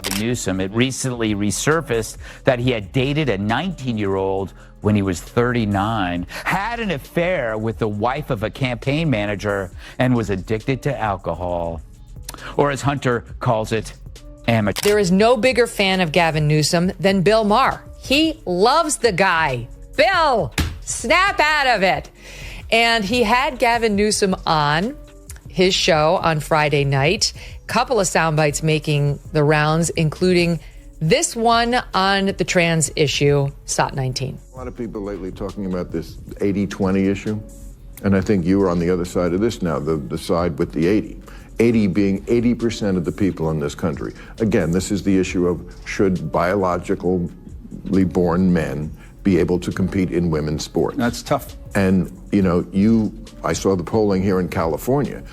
Gavin Newsom, it recently resurfaced that he had dated a 19-year-old when he was 39, had an affair with the wife of a campaign manager, and was addicted to alcohol. Or as Hunter calls it, amateur. There is no bigger fan of Gavin Newsom than Bill Maher. He loves the guy. Bill, snap out of it. And he had Gavin Newsom on his show on Friday night. Couple of sound bites making the rounds, including this one on the trans issue, SOT 19. A lot of people lately talking about this 80-20 issue, and I think you are on the other side of this now, the side with the 80. 80 being 80% of the people in this country. Again, this is the issue of should biologically born men be able to compete in women's sports. That's tough. And, I saw the polling here in California.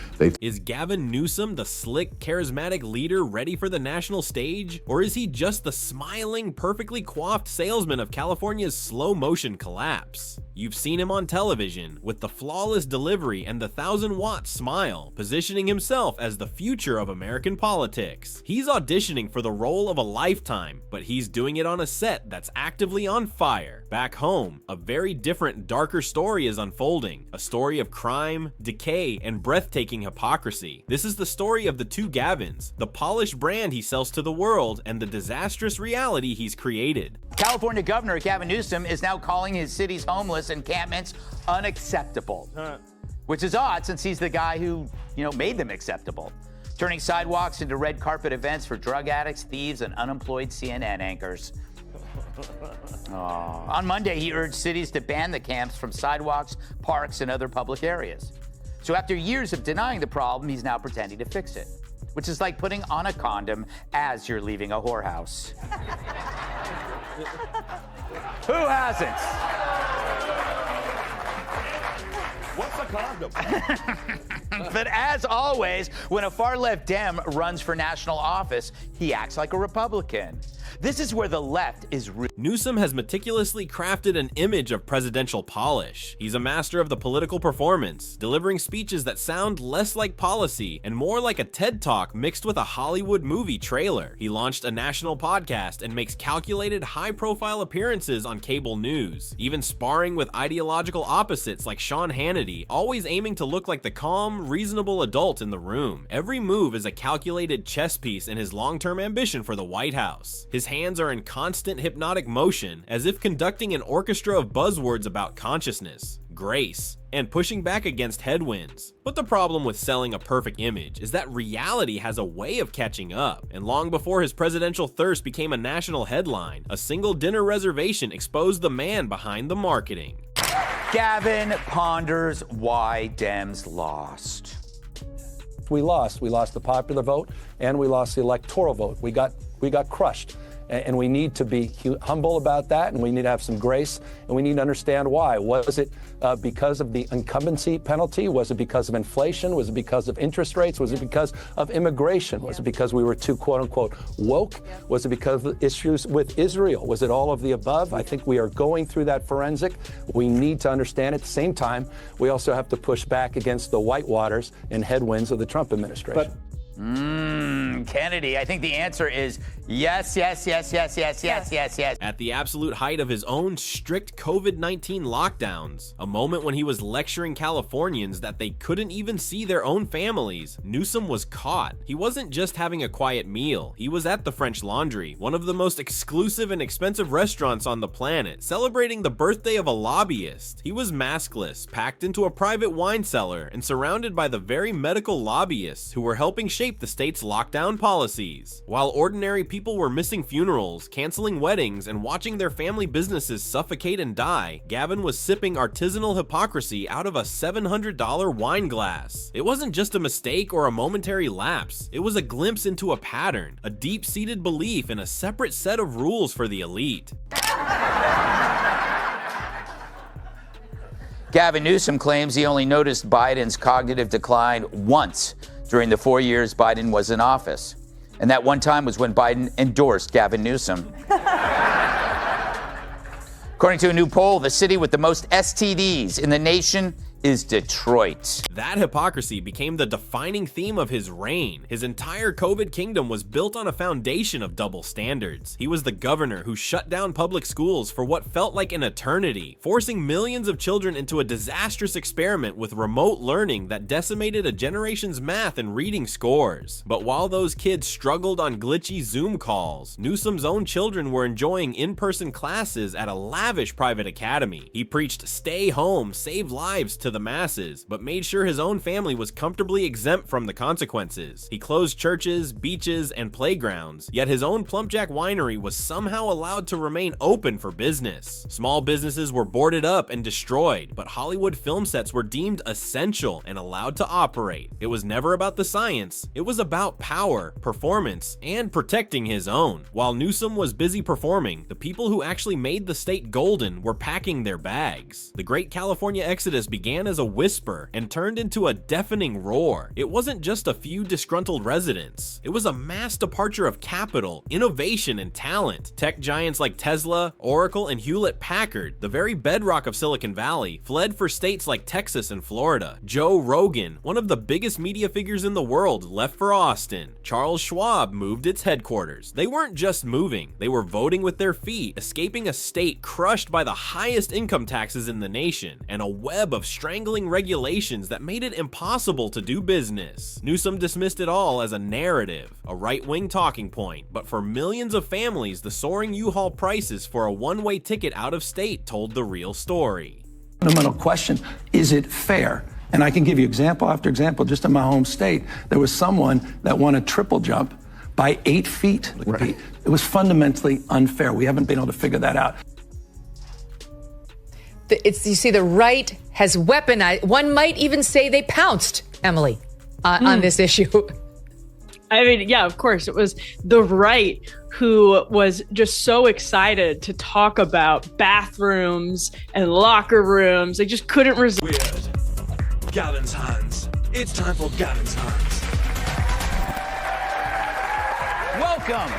Is Gavin Newsom the slick, charismatic leader ready for the national stage? Or is he just the smiling, perfectly coiffed salesman of California's slow-motion collapse? You've seen him on television, with the flawless delivery and the 1,000-watt smile, positioning himself as the future of American politics. He's auditioning for the role of a lifetime, but he's doing it on a set that's actively on fire. Back home, a very different, darker story is unfolding. A story of crime, decay, and breathtaking hypocrisy. This is the story of the two Gavins, the polished brand he sells to the world, and the disastrous reality he's created. California Governor Gavin Newsom is now calling his city's homeless encampments unacceptable, which is odd since he's the guy who, made them acceptable, turning sidewalks into red carpet events for drug addicts, thieves, and unemployed CNN anchors. On Monday, he urged cities to ban the camps from sidewalks, parks, and other public areas. So after years of denying the problem, he's now pretending to fix it, which is like putting on a condom as you're leaving a whorehouse. Who hasn't? What's a condom? But as always, when a far-left Dem runs for national office, he acts like a Republican. This is where the left is Newsom has meticulously crafted an image of presidential polish. He's a master of the political performance, delivering speeches that sound less like policy and more like a TED Talk mixed with a Hollywood movie trailer. He launched a national podcast and makes calculated, high-profile appearances on cable news, even sparring with ideological opposites like Sean Hannity, always aiming to look like the calm, reasonable adult in the room. Every move is a calculated chess piece in his long-term ambition for the White House. His hands are in constant hypnotic motion, as if conducting an orchestra of buzzwords about consciousness, grace, and pushing back against headwinds. But the problem with selling a perfect image is that reality has a way of catching up, and long before his presidential thirst became a national headline, a single dinner reservation exposed the man behind the marketing. Gavin ponders why Dems lost. We lost the popular vote and we lost the electoral vote. We got crushed. And we need to be humble about that, and we need to have some grace, and we need to understand why. Was it because of the incumbency penalty? Was it because of inflation? Was it because of interest rates? Was it because of immigration? Was it because we were too, quote unquote, woke? Was it because of issues with Israel? Was it all of the above? I think we are going through that forensic. We need to understand. At the same time, we also have to push back against the whitewaters and headwinds of the Trump administration. Kennedy, I think the answer is yes. At the absolute height of his own strict COVID-19 lockdowns, a moment when he was lecturing Californians that they couldn't even see their own families, Newsom was caught. He wasn't just having a quiet meal, he was at the French Laundry, one of the most exclusive and expensive restaurants on the planet, celebrating the birthday of a lobbyist. He was maskless, packed into a private wine cellar, and surrounded by the very medical lobbyists who were helping shape the state's lockdown policies. While ordinary people were missing funerals, canceling weddings, and watching their family businesses suffocate and die, Gavin was sipping artisanal hypocrisy out of a $700 wine glass. It wasn't just a mistake or a momentary lapse. It was a glimpse into a pattern, a deep-seated belief in a separate set of rules for the elite. Gavin Newsom claims he only noticed Biden's cognitive decline once during the 4 years Biden was in office. And that one time was when Biden endorsed Gavin Newsom. According to a new poll, the city with the most STDs in the nation is Detroit. That hypocrisy became the defining theme of his reign. His entire COVID kingdom was built on a foundation of double standards. He was the governor who shut down public schools for what felt like an eternity, forcing millions of children into a disastrous experiment with remote learning that decimated a generation's math and reading scores. But while those kids struggled on glitchy Zoom calls, Newsom's own children were enjoying in-person classes at a lavish private academy. He preached stay home, save lives to the masses, but made sure his own family was comfortably exempt from the consequences. He closed churches, beaches, and playgrounds, yet his own Plumpjack winery was somehow allowed to remain open for business. Small businesses were boarded up and destroyed, but Hollywood film sets were deemed essential and allowed to operate. It was never about the science, it was about power, performance, and protecting his own. While Newsom was busy performing, the people who actually made the state golden were packing their bags. The Great California Exodus began as a whisper and turned into a deafening roar. It wasn't just a few disgruntled residents. It was a mass departure of capital, innovation, and talent. Tech giants like Tesla, Oracle, and Hewlett-Packard, the very bedrock of Silicon Valley, fled for states like Texas and Florida. Joe Rogan, one of the biggest media figures in the world, left for Austin. Charles Schwab moved its headquarters. They weren't just moving, they were voting with their feet, escaping a state crushed by the highest income taxes in the nation, and a web of strangling regulations that made it impossible to do business. Newsom dismissed it all as a narrative, a right-wing talking point, but for millions of families, the soaring U-Haul prices for a one-way ticket out of state told the real story. Fundamental question, is it fair? And I can give you example after example. Just in my home state, there was someone that won a triple jump by 8 feet. Right. It was fundamentally unfair. We haven't been able to figure that out. You see, the right has weaponized. One might even say they pounced, Emily, on this issue. I mean, yeah, of course. It was the right who was just so excited to talk about bathrooms and locker rooms. They just couldn't resist. Weird. Gavin's hands. It's time for Gavin's hands. Welcome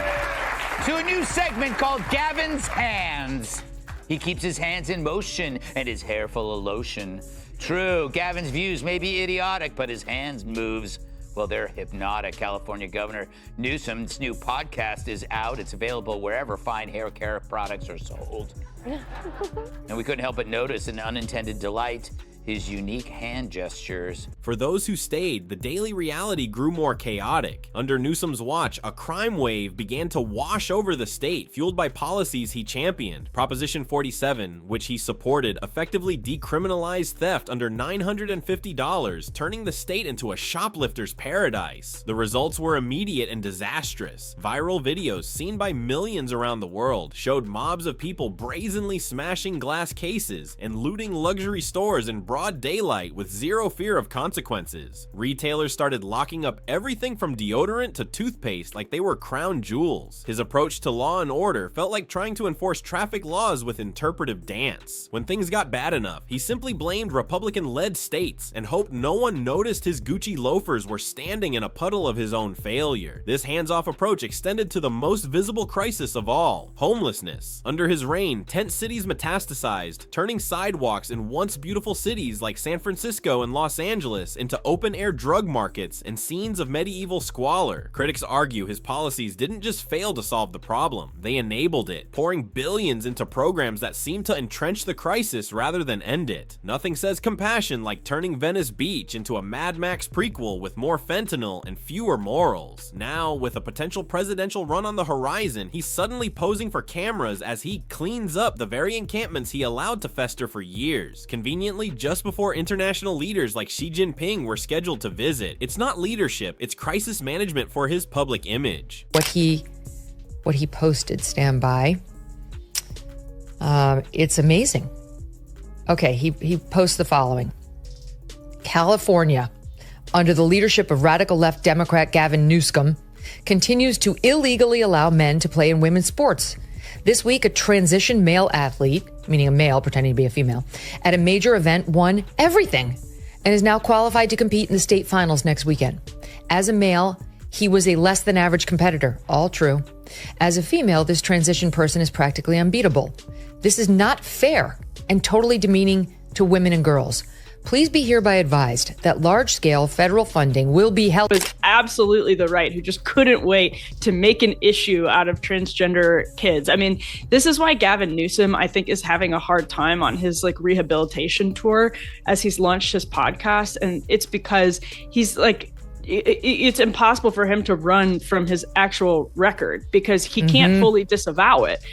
to a new segment called Gavin's Hands. He keeps his hands in motion and his hair full of lotion. True, Gavin's views may be idiotic, but his hands moves, well, they're hypnotic. California Governor Newsom's new podcast is out. It's available wherever fine hair care products are sold. And we couldn't help but notice an unintended delight, his unique hand gestures. For those who stayed, the daily reality grew more chaotic. Under Newsom's watch, a crime wave began to wash over the state, fueled by policies he championed. Proposition 47, which he supported, effectively decriminalized theft under $950, turning the state into a shoplifter's paradise. The results were immediate and disastrous. Viral videos seen by millions around the world showed mobs of people brazenly smashing glass cases and looting luxury stores in broad daylight with zero fear of consequences. Retailers started locking up everything from deodorant to toothpaste like they were crown jewels. His approach to law and order felt like trying to enforce traffic laws with interpretive dance. When things got bad enough, he simply blamed Republican-led states and hoped no one noticed his Gucci loafers were standing in a puddle of his own failure. This hands-off approach extended to the most visible crisis of all, homelessness. Under his reign, tent cities metastasized, turning sidewalks in once beautiful cities like San Francisco and Los Angeles into open-air drug markets and scenes of medieval squalor. Critics argue his policies didn't just fail to solve the problem, they enabled it, pouring billions into programs that seem to entrench the crisis rather than end it. Nothing says compassion like turning Venice Beach into a Mad Max prequel with more fentanyl and fewer morals. Now, with a potential presidential run on the horizon, he's suddenly posing for cameras as he cleans up the very encampments he allowed to fester for years, conveniently just before international leaders like Xi Jinping were scheduled to visit. It's not leadership, it's crisis management for his public image. What he posted, stand by. It's amazing. Okay, he posts the following. California, under the leadership of radical left Democrat Gavin Newsom, continues to illegally allow men to play in women's sports. This week, a transition male athlete, meaning a male pretending to be a female, at a major event won everything and is now qualified to compete in the state finals next weekend. As a male, he was a less than average competitor. All true. As a female, this transition person is practically unbeatable. This is not fair and totally demeaning to women and girls. Please be hereby advised that large-scale federal funding will be held. Was absolutely the right who just couldn't wait to make an issue out of transgender kids. I mean, this is why Gavin Newsom, I think, is having a hard time on his rehabilitation tour as he's launched his podcast. And it's because he's it's impossible for him to run from his actual record because he can't fully disavow it.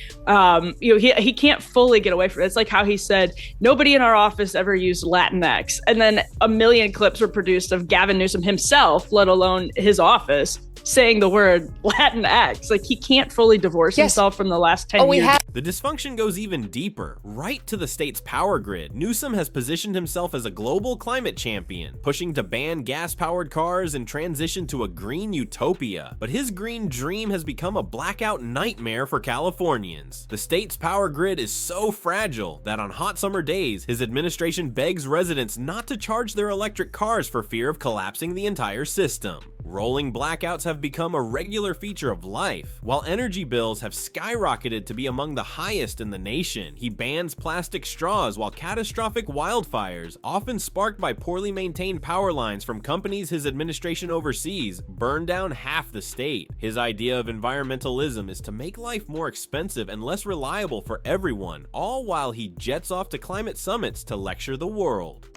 He can't fully get away from it. It's like how he said, nobody in our office ever used Latinx. And then a million clips were produced of Gavin Newsom himself, let alone his office, saying the word Latinx. He can't fully divorce himself from the last 10 years. The dysfunction goes even deeper, right to the state's power grid. Newsom has positioned himself as a global climate champion, pushing to ban gas-powered cars and transition to a green utopia. But his green dream has become a blackout nightmare for Californians. The state's power grid is so fragile that on hot summer days, his administration begs residents not to charge their electric cars for fear of collapsing the entire system. Rolling blackouts have become a regular feature of life, while energy bills have skyrocketed to be among the highest in the nation. He bans plastic straws, while catastrophic wildfires, often sparked by poorly maintained power lines from companies his administration oversees, burn down half the state. His idea of environmentalism is to make life more expensive and less reliable for everyone, all while he jets off to climate summits to lecture the world.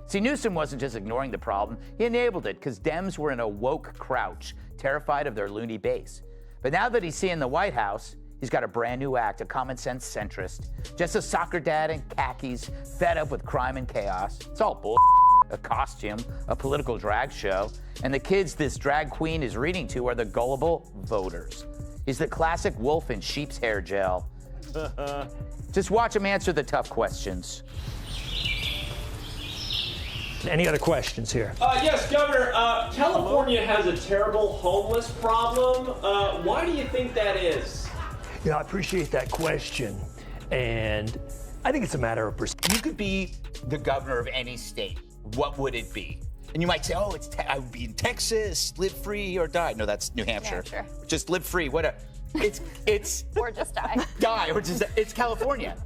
See, Newsom wasn't just ignoring the problem, he enabled it because Dems were in a woke crouch, terrified of their loony base. But now that he's seeing the White House, he's got a brand new act, a common sense centrist. Just a soccer dad in khakis, fed up with crime and chaos. It's all bull, a costume, a political drag show. And the kids this drag queen is reading to are the gullible voters. He's the classic wolf in sheep's hair gel. Just watch him answer the tough questions. Any other questions here? Yes, Governor. California has a terrible homeless problem. Why do you think that is? I appreciate that question. And I think it's a matter of perspective. You could be the governor of any state. What would it be? And you might say, oh, I would be in Texas, live free or die. No, that's New Hampshire. Yeah, sure. Just live free, whatever. It's or just die. Die, or just it's California.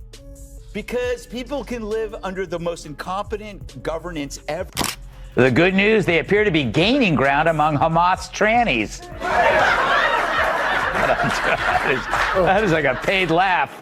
Because people can live under the most incompetent governance ever. The good news, they appear to be gaining ground among Hamas trannies. That is like a paid laugh.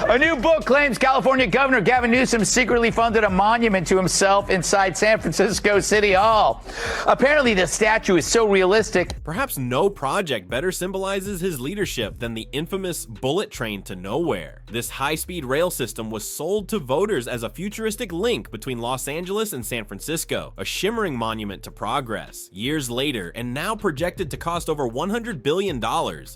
A new book claims California Governor Gavin Newsom secretly funded a monument to himself inside San Francisco City Hall. Apparently, the statue is so realistic. Perhaps no project better symbolizes his leadership than the infamous bullet train to nowhere. This high-speed rail system was sold to voters as a futuristic link between Los Angeles and San Francisco, a shimmering monument to progress. Years later, and now projected to cost over $100 billion,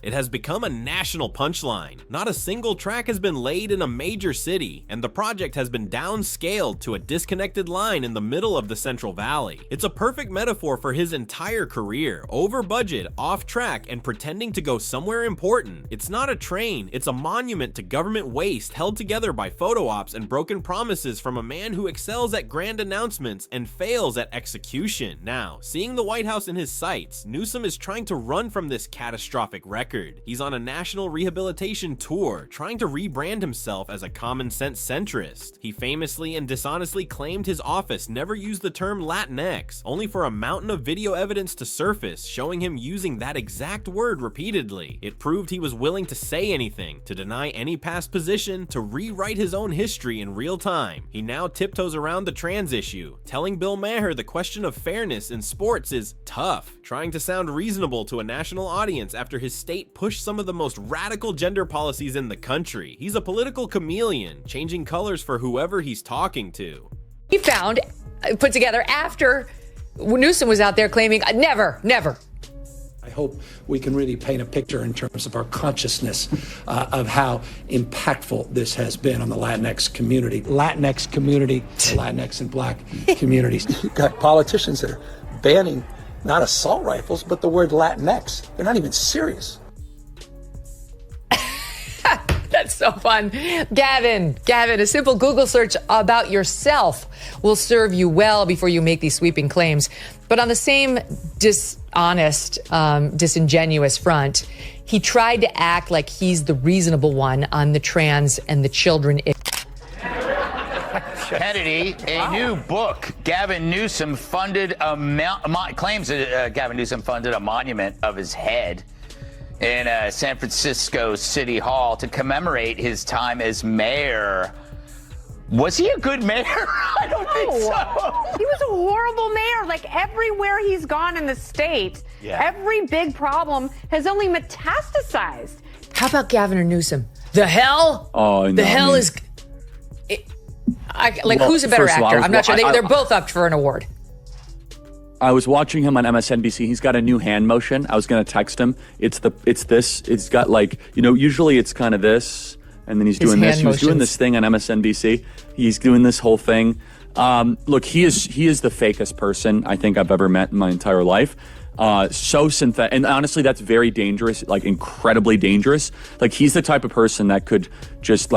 it has become a national punchline. Not a single track has been laid in a major city, and the project has been downscaled to a disconnected line in the middle of the Central Valley. It's a perfect metaphor for his entire career, over budget, off track, and pretending to go somewhere important. It's not a train, it's a monument to government waste held together by photo ops and broken promises from a man who excels at grand announcements and fails at execution. Now, seeing the White House in his sights, Newsom is trying to run from this catastrophic record. He's on a national rehabilitation tour, trying to rebrand himself as a common sense centrist. He famously and dishonestly claimed his office never used the term Latinx, only for a mountain of video evidence to surface showing him using that exact word repeatedly. It proved he was willing to say anything, to deny any past position, to rewrite his own history in real time. He now tiptoes around the trans issue, telling Bill Maher the question of fairness in sports is tough, trying to sound reasonable to a national audience after his state pushed some of the most radical gender policies in the country. He's a political chameleon, changing colors for whoever he's talking to. He found, put together after Newsom was out there claiming, never. I hope we can really paint a picture in terms of our consciousness of how impactful this has been on the Latinx community. The Latinx and Black communities. You've got politicians that are banning not assault rifles, but the word Latinx. They're not even serious. That's so fun. Gavin, a simple Google search about yourself will serve you well before you make these sweeping claims. But on the same dishonest, disingenuous front, he tried to act like he's the reasonable one on the trans and the children issue. Kennedy, a new book. Gavin Newsom funded claims that Gavin Newsom funded a monument of his head in San Francisco City Hall to commemorate his time as mayor. Was he a good mayor? I don't think so. He was a horrible mayor. Like everywhere he's gone in the state, every big problem has only metastasized. How about Gavin or Newsom? The hell? Oh, no, the hell is. Who's a better actor? I'm not sure. They're both up for an award. I was watching him on MSNBC. He's got a new hand motion. I was going to text him. It's this. It's got usually it's kind of this, and then he's doing this. He was doing this thing on MSNBC. He's doing this whole thing. Look, he is the fakest person I think I've ever met in my entire life. So synthetic, and honestly, that's very dangerous, like incredibly dangerous. Like he's the type of person that could just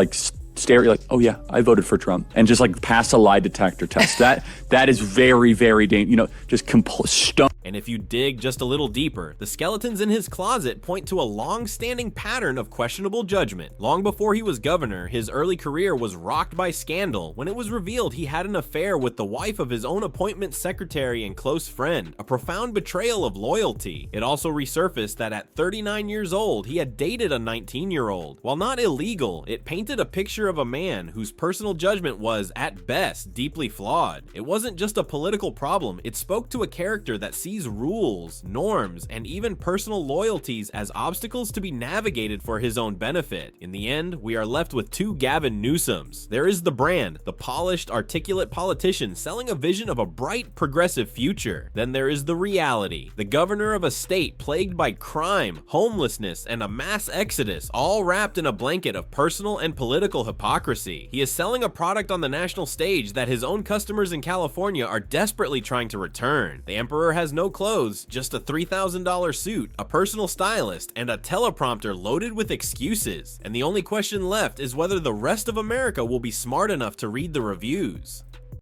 stare at you like, oh yeah, I voted for Trump, and just pass a lie detector test. That is very, very dangerous. Just stone. And if you dig just a little deeper, the skeletons in his closet point to a long-standing pattern of questionable judgment. Long before he was governor, his early career was rocked by scandal when it was revealed he had an affair with the wife of his own appointment secretary and close friend, a profound betrayal of loyalty. It also resurfaced that at 39 years old, he had dated a 19-year-old. While not illegal, it painted a picture of a man whose personal judgment was, at best, deeply flawed. It wasn't just a political problem, it spoke to a character that sees rules, norms, and even personal loyalties as obstacles to be navigated for his own benefit. In the end, we are left with two Gavin Newsoms. There is the brand, the polished, articulate politician selling a vision of a bright, progressive future. Then there is the reality, the governor of a state plagued by crime, homelessness, and a mass exodus, all wrapped in a blanket of personal and political hypocrisy. He is selling a product on the national stage that his own customers in California are desperately trying to return. The emperor has no clothes, just a $3,000 suit, a personal stylist, and a teleprompter loaded with excuses. And the only question left is whether the rest of America will be smart enough to read the reviews.